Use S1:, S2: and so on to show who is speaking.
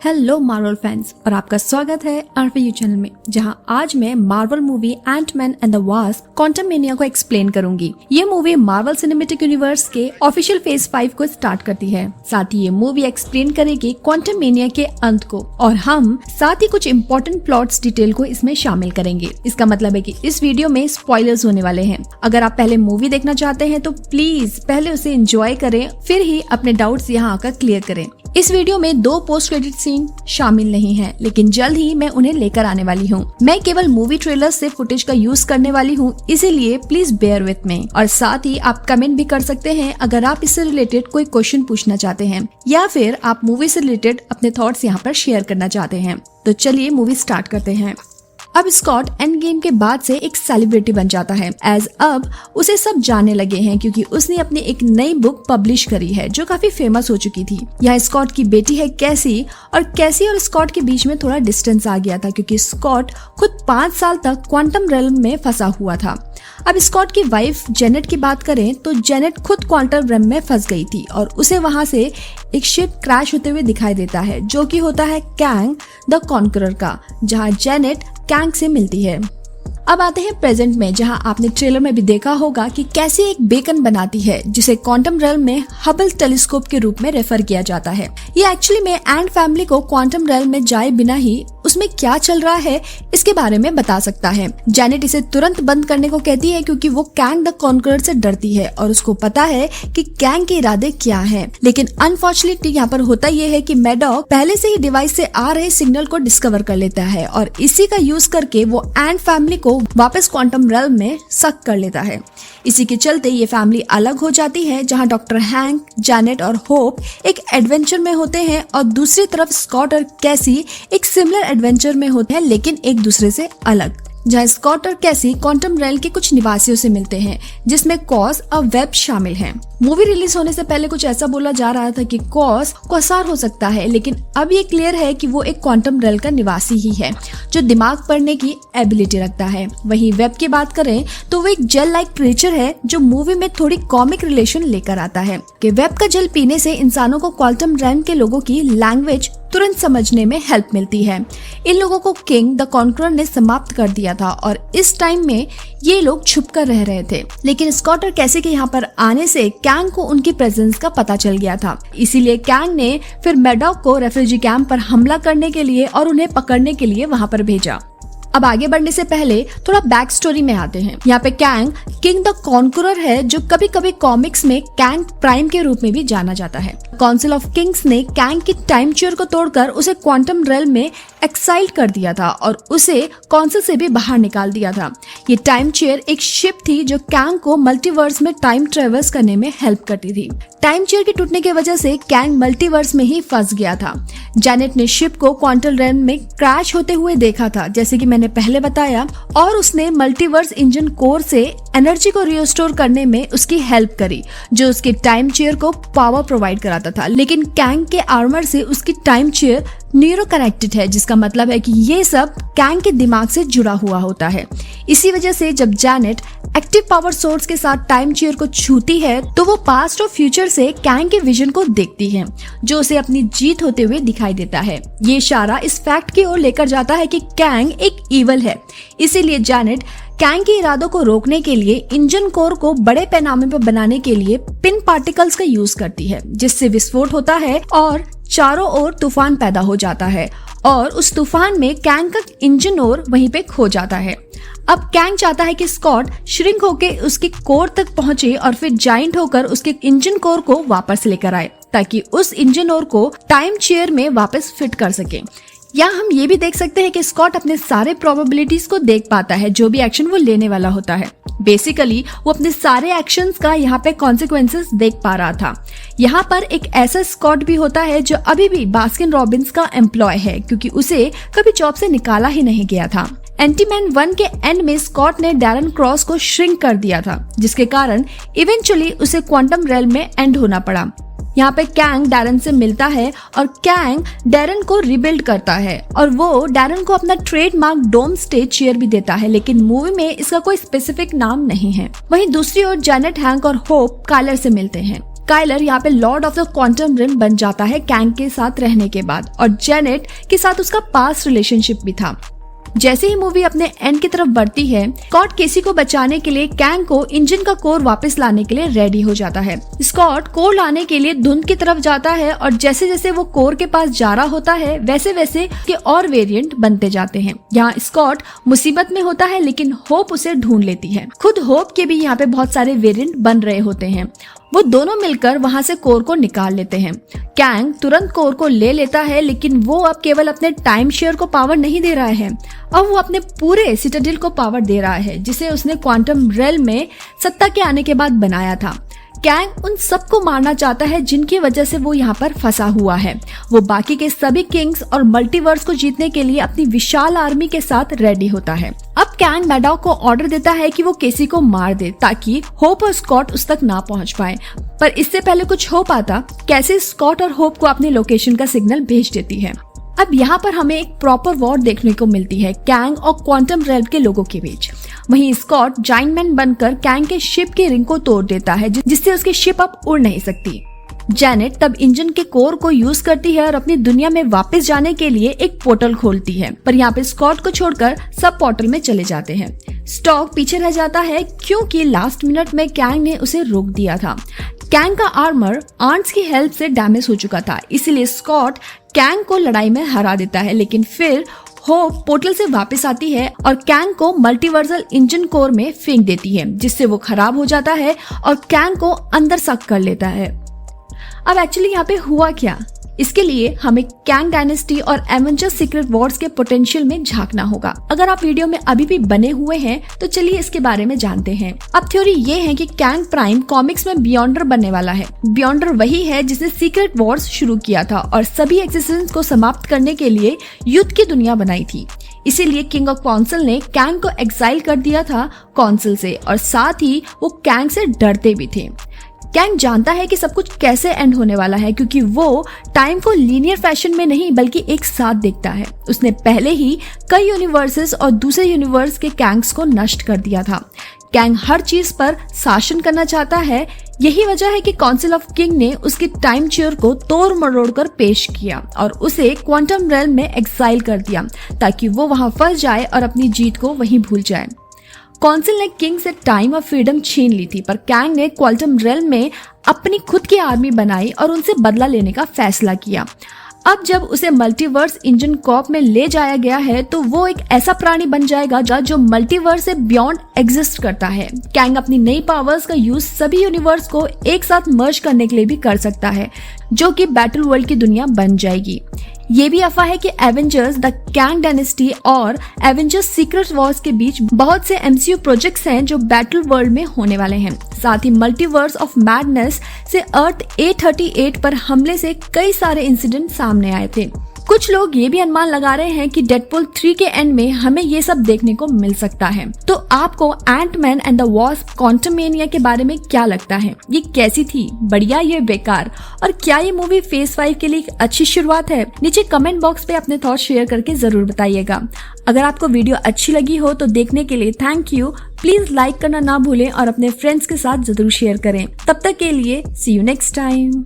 S1: Hello Marvel fans और आपका स्वागत है RVU चैनल में, जहां आज मैं Marvel movie Antman and the Wasp Quantumania को एक्सप्लेन करूंगी। ये मूवी मार्वल सिनेमैटिक यूनिवर्स के ऑफिशियल फेज 5 को स्टार्ट करती है। साथ ही ये मूवी एक्सप्लेन करेगी क्वांटममेनिया के अंत को और हम साथ ही कुछ इम्पोर्टेंट प्लॉट्स डिटेल को इसमें शामिल करेंगे। इसका मतलब है कि इस वीडियो में स्पॉयलर्स होने वाले हैं। अगर आप पहले मूवी देखना चाहते हैं तो प्लीज पहले उसे एंजॉय करें, फिर ही अपने डाउट्स यहाँ आकर क्लियर करें। इस वीडियो में 2 पोस्ट क्रेडिट सीन शामिल नहीं है, लेकिन जल्द ही मैं उन्हें लेकर आने वाली हूँ। मैं केवल मूवी ट्रेलर से फुटेज का यूज करने वाली हूँ, इसीलिए प्लीज बेयर विथ मी। और साथ ही आप कमेंट भी कर सकते हैं अगर आप इससे रिलेटेड कोई क्वेश्चन पूछना चाहते हैं या फिर आप मूवी से रिलेटेड अपने थॉट्स यहाँ पर शेयर करना चाहते हैं। तो चलिए मूवी स्टार्ट करते हैं। अब स्कॉट एंड गेम के बाद से एक सेलिब्रिटी बन जाता है, एज अब उसे सब जानने लगे हैं क्योंकि उसने अपनी एक नई बुक पब्लिश करी है जो काफी फेमस हो चुकी थी। यहाँ स्कॉट की बेटी है कैसी और स्कॉट के बीच में थोड़ा डिस्टेंस आ गया था क्योंकि स्कॉट खुद 5 साल तक क्वांटम रेल्म में फंसा हुआ था। अब स्कॉट की वाइफ जेनेट की बात करें तो जेनेट खुद क्वांटम रेल्म में फंस गई थी और उसे वहां से एक शिप क्रैश होते हुए दिखाई देता है जो कि होता है कैंग द कॉन्करर का, जहां जेनेट कैंग से मिलती है। अब आते हैं प्रेजेंट में, जहां आपने ट्रेलर में भी देखा होगा कि कैसे एक बेकन बनाती है जिसे क्वांटम रेल्म में हबल टेलीस्कोप के रूप में रेफर किया जाता है। ये एक्चुअली में एंट फैमिली को क्वांटम रेल्म में जाए बिना ही उसमें क्या चल रहा है इसके बारे में बता सकता है। जेनेट इसे तुरंत बंद करने को कहती है क्योंकि वो कैंग द कॉन्करर से डरती है और उसको पता है कि कैंग के इरादे क्या हैं। लेकिन अनफॉर्चुनेटली यहाँ पर होता ये है कि मैडॉक पहले से ही डिवाइस से आ रहे सिग्नल को डिस्कवर कर लेता है और इसी का यूज करके वो एंट फैमिली को वापस क्वांटम रेल्म में सक कर लेता है। इसी के चलते ये फैमिली अलग हो जाती है, जहां डॉक्टर हैंक, जेनेट और होप एक एडवेंचर में होते हैं और दूसरी तरफ स्कॉट और कैसी एक सिमिलर एडवेंचर में होते हैं लेकिन एक दूसरे से अलग। जहां स्कॉट और कैसी क्वांटम रेल्म के कुछ निवासियों से मिलते हैं जिसमें कॉस और वेब शामिल हैं। मूवी रिलीज होने से पहले कुछ ऐसा बोला जा रहा था कि कॉस क्वासार हो सकता है, लेकिन अब ये क्लियर है कि वो एक क्वांटम रेल्म का निवासी ही है जो दिमाग पढ़ने की एबिलिटी रखता है। वहीं वेब की बात करें तो वो एक जेल लाइक क्रिएचर है जो मूवी में थोड़ी कॉमिक रिलेशन लेकर आता है कि वेब का जेल पीने से इंसानों को क्वांटम रेल्म के लोगों की लैंग्वेज तुरंत समझने में हेल्प मिलती है। इन लोगों को किंग द कॉन्करर ने समाप्त कर दिया था और इस टाइम में ये लोग छुप कर रह रहे थे, लेकिन स्कॉट और कैसी के यहाँ पर आने से कैंग को उनकी प्रेजेंस का पता चल गया था। इसीलिए कैंग ने फिर मैडॉक को रेफ्यूजी कैंप पर हमला करने के लिए और उन्हें पकड़ने के लिए वहाँ पर भेजा। अब आगे बढ़ने से पहले थोड़ा बैक स्टोरी में आते हैं। यहाँ पे कैंग किंग द कॉन्करर है जो कभी कभी कॉमिक्स में कैंग प्राइम के रूप में भी जाना जाता है। काउंसिल ऑफ किंग्स ने कैंग की टाइम चेयर को तोड़कर उसे क्वांटम रेल्म में एक्साइल कर दिया था और उसे काउंसिल से भी बाहर निकाल दिया था। ये टाइम चेयर एक शिप थी जो कैंग को मल्टीवर्स में टाइम ट्रेवल्स करने में हेल्प करती थी। टाइम चेयर के टूटने की वजह से कैंग मल्टीवर्स में ही फंस गया था। जेनेट ने शिप को क्वांटम रेल्म में क्रैश होते हुए देखा था, जैसे कि मैंने पहले बताया, और उसने मल्टीवर्स इंजन कोर से एनर्जी को रिस्टोर करने में उसकी हेल्प करी जो उसके टाइम चेयर को पावर प्रोवाइड कराता था। लेकिन कैंग के आर्मर से उसकी टाइम चेयर न्यूरो कनेक्टेड है, जिसका मतलब है कि ये सब कैंग के दिमाग से जुड़ा हुआ होता है। इसी वजह से जब जेनेट एक्टिव पावर सोर्स के साथ टाइम चेयर को छूती है तो वो पास्ट और फ्यूचर से कैंग के विजन को देखती है जो उसे अपनी जीत होते हुए दिखाई देता है। ये इशारा इस फैक्ट की ओर लेकर जाता है कि कैंग एक ईवल है। इसीलिए जेनेट कैंग के इरादों को रोकने के लिए इंजन कोर को बड़े पैमाने पर बनाने के लिए पिन पार्टिकल्स का यूज करती है, जिससे विस्फोट होता है और चारों ओर तूफान पैदा हो जाता है और उस तूफान में कैंग का इंजन और वहीं पे खो जाता है। अब कैंग चाहता है कि स्कॉट श्रिंक होके उसके कोर तक पहुंचे और फिर जाइंट होकर उसके इंजन कोर को वापस लेकर आए ताकि उस इंजन ओर को टाइम चेयर में वापस फिट कर सके। या हम ये भी देख सकते हैं कि स्कॉट अपने सारे प्रोबेबिलिटीज को देख पाता है, जो भी एक्शन वो लेने वाला होता है। बेसिकली वो अपने सारे एक्शंस का यहाँ पे कॉन्सिक्वेंसेस देख पा रहा था। यहाँ पर एक ऐसा स्कॉट भी होता है जो अभी भी बास्किन रॉबिन्स का एम्प्लॉय है क्योंकि उसे कभी जॉब से निकाला ही नहीं गया था। एंटीमैन 1 के एंड में स्कॉट ने डैरन क्रॉस को श्रिंक कर दिया था, जिसके कारण इवेंचुअली उसे क्वांटम रेल्म में एंड होना पड़ा। यहाँ पे कैंग डैरन से मिलता है और कैंग डैरन को रिबिल्ड करता है और वो डैरन को अपना ट्रेडमार्क डोम स्टेज चेयर भी देता है, लेकिन मूवी में इसका कोई स्पेसिफिक नाम नहीं है। वहीं दूसरी ओर जेनेट, हैंक और होप कायलर से मिलते हैं। काइलर यहाँ पे lord of the quantum realm बन जाता है कैंग के साथ रहने के बाद, और जेनेट के साथ उसका पास्ट रिलेशनशिप भी था। जैसे ही मूवी अपने एंड की तरफ बढ़ती है, स्कॉट केसी को बचाने के लिए कैंग को इंजन का कोर वापस लाने के लिए रेडी हो जाता है। स्कॉट कोर लाने के लिए धुंध की तरफ जाता है और जैसे जैसे वो कोर के पास जा रहा होता है वैसे वैसे के और वेरिएंट बनते जाते हैं। यहाँ स्कॉट मुसीबत में होता है लेकिन होप उसे ढूंढ लेती है। खुद होप के भी यहाँ पे बहुत सारे वेरिएंट बन रहे होते हैं। वो दोनों मिलकर वहां से कोर को निकाल लेते हैं। कैंग तुरंत कोर को ले लेता है लेकिन वो अब केवल अपने टाइम शेयर को पावर नहीं दे रहा है, अब वो अपने पूरे सिटाडेल को पावर दे रहा है जिसे उसने क्वांटम रेल में सत्ता के आने के बाद बनाया था। कैंग उन सबको मारना चाहता है जिनकी वजह से वो यहाँ पर फंसा हुआ है। वो बाकी के सभी किंग्स और मल्टीवर्स को जीतने के लिए अपनी विशाल आर्मी के साथ रेडी होता है। अब कैंग मैडॉक को ऑर्डर देता है कि वो केसी को मार दे ताकि होप और स्कॉट उस तक ना पहुंच पाए, पर इससे पहले कुछ हो पाता, कैसी स्कॉट और होप को अपने लोकेशन का सिग्नल भेज देती है। अब यहाँ पर हमें एक प्रॉपर वॉर देखने को मिलती है कैंग और क्वांटम रेल्म के लोगों के बीच। वहीं स्कॉट जाइंट मैन बनकर कैंग के शिप के रिंग को तोड़ देता है जिससे उसकी शिप अब उड़ नहीं सकती। जेनेट तब इंजन के कोर को यूज करती है और अपनी दुनिया में वापस जाने के लिए एक पोर्टल खोलती है, पर यहाँ पे स्कॉट को छोड़कर सब पोर्टल में चले जाते हैं। स्टॉक पीछे रह जाता है क्योंकि लास्ट मिनट में कैंग ने उसे रोक दिया था। कैंग का आर्मर आर्न्स की हेल्प से डैमेज हो चुका था, इसलिए स्कॉट कैंग को लड़ाई में हरा देता है, लेकिन फिर होप पोर्टल से वापस आती है और कैंग को मल्टीवर्सल इंजन कोर में फेंक देती है जिससे वो खराब हो जाता है और कैंग को अंदर सक कर लेता है। अब एक्चुअली यहाँ पे हुआ क्या, इसके लिए हमें कैंग डायनेस्टी और एवेंजर्स सीक्रेट वॉर्स के पोटेंशियल में झांकना होगा। अगर आप वीडियो में अभी भी बने हुए हैं तो चलिए इसके बारे में जानते हैं। अब थ्योरी ये है कि कैंग प्राइम कॉमिक्स में बियॉन्डर बनने वाला है। बियॉन्डर वही है जिसने सीक्रेट वॉर्स शुरू किया था और सभी एक्सिस्टेंस को समाप्त करने के लिए युद्ध की दुनिया बनाई थी। इसीलिए किंग ऑफ कॉन्सल ने कैंग को एक्साइल कर दिया था कॉन्सल से, और साथ ही वो कैंग से डरते भी थे। कैंग जानता है कि सब कुछ कैसे एंड होने वाला है क्योंकि वो टाइम को लीनियर फैशन में नहीं बल्कि एक साथ देखता है। उसने पहले ही कई यूनिवर्सेस और दूसरे यूनिवर्स के कैंग्स को नष्ट कर दिया था। कैंग हर चीज पर शासन करना चाहता है। यही वजह है कि काउंसिल ऑफ किंग ने उसकी टाइम चेयर को तोड़ मरोड़ कर पेश किया और उसे क्वांटम रेल्म में एक्साइल कर दिया ताकि वो वहां फंस जाए और अपनी जीत को वहीं भूल जाए। काउंसिल ने किंग से टाइम और फ्रीडम छीन ली थी, पर कैंग ने क्वांटम रेल्म में अपनी खुद की आर्मी बनाई और उनसे बदला लेने का फैसला किया। अब जब उसे मल्टीवर्स इंजन कॉर्प में ले जाया गया है तो वो एक ऐसा प्राणी बन जाएगा जो मल्टीवर्स से बियॉन्ड एग्जिस्ट करता है। कैंग अपनी नई पावर्स का यूज सभी यूनिवर्स को एक साथ मर्ज करने के लिए भी कर सकता है, जो कि बैटल वर्ल्ड की दुनिया बन जाएगी। ये भी अफवाह है कि एवेंजर्स द कैंग डायनेस्टी और एवेंजर्स सीक्रेट वॉर्स के बीच बहुत से MCU प्रोजेक्ट्स हैं जो बैटल वर्ल्ड में होने वाले हैं। साथ ही मल्टीवर्स ऑफ मैडनेस से अर्थ A38 पर हमले से कई सारे इंसिडेंट सामने आए थे। कुछ लोग ये भी अनुमान लगा रहे हैं कि डेडपूल 3 के एंड में हमें ये सब देखने को मिल सकता है। तो आपको Antman and the Wasp Quantumania के बारे में क्या लगता है? ये कैसी थी, बढ़िया या बेकार? और क्या ये मूवी फेज 5 के लिए एक अच्छी शुरुआत है? नीचे कमेंट बॉक्स पे अपने थॉट शेयर करके जरूर बताइएगा। अगर आपको वीडियो अच्छी लगी हो तो देखने के लिए थैंक यू। प्लीज लाइक करना ना भूलें और अपने फ्रेंड्स के साथ जरूर शेयर करें। तब तक के लिए सी यू नेक्स्ट टाइम।